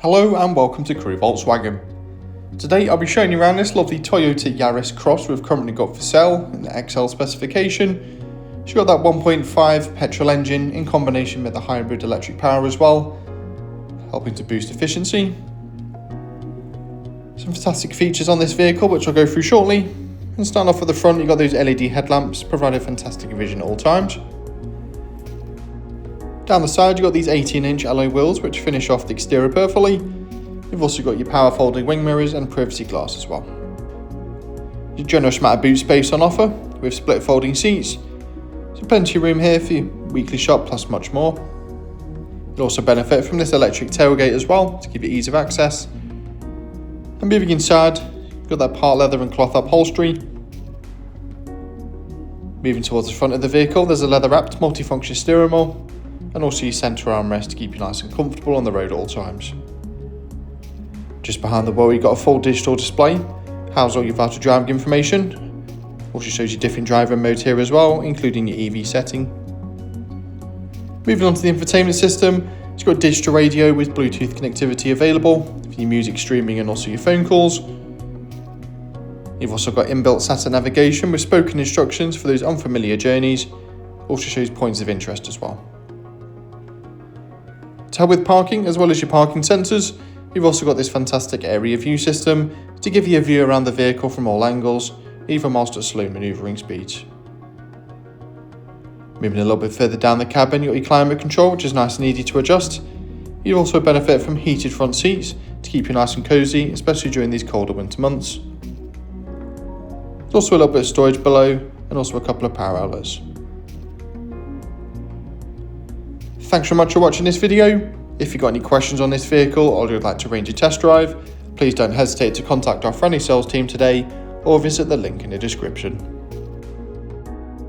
Hello and welcome to Crewe Volkswagen. Today I'll be showing you around this lovely Toyota Yaris Cross we've currently got for sale in the XL specification. She's got that 1.5 petrol engine in combination with the hybrid electric power as well, helping to boost efficiency. Some fantastic features on this vehicle which I'll go through shortly. And starting off at the front, you've got those LED headlamps providing fantastic vision at all times. Down the side, you've got these 18-inch alloy wheels which finish off the exterior perfectly. You've also got your power folding wing mirrors and privacy glass as well. Your generous amount of boot space on offer with split folding seats. So plenty of room here for your weekly shop plus much more. You'll also benefit from this electric tailgate as well to give you ease of access. And moving inside, you've got that part leather and cloth upholstery. Moving towards the front of the vehicle, there's a leather wrapped multifunction steering wheel. And also your centre armrest to keep you nice and comfortable on the road at all times. Just behind the wheel you've got a full digital display, houses all your vital driving information. Also shows you different driving modes here as well, including your EV setting. Moving on to the infotainment system, it's got digital radio with Bluetooth connectivity available for your music streaming and also your phone calls. You've also got inbuilt sat navigation with spoken instructions for those unfamiliar journeys. Also shows points of interest as well. To help with parking as well as your parking sensors, you've also got this fantastic area view system to give you a view around the vehicle from all angles, even whilst at slow manoeuvring speeds. Moving a little bit further down the cabin, you've got your climate control which is nice and easy to adjust. You also benefit from heated front seats to keep you nice and cosy, especially during these colder winter months. There's also a little bit of storage below and also a couple of power outlets. Thanks very much for watching this video. If you've got any questions on this vehicle or you'd like to arrange a test drive, please don't hesitate to contact our friendly sales team today or visit the link in the description.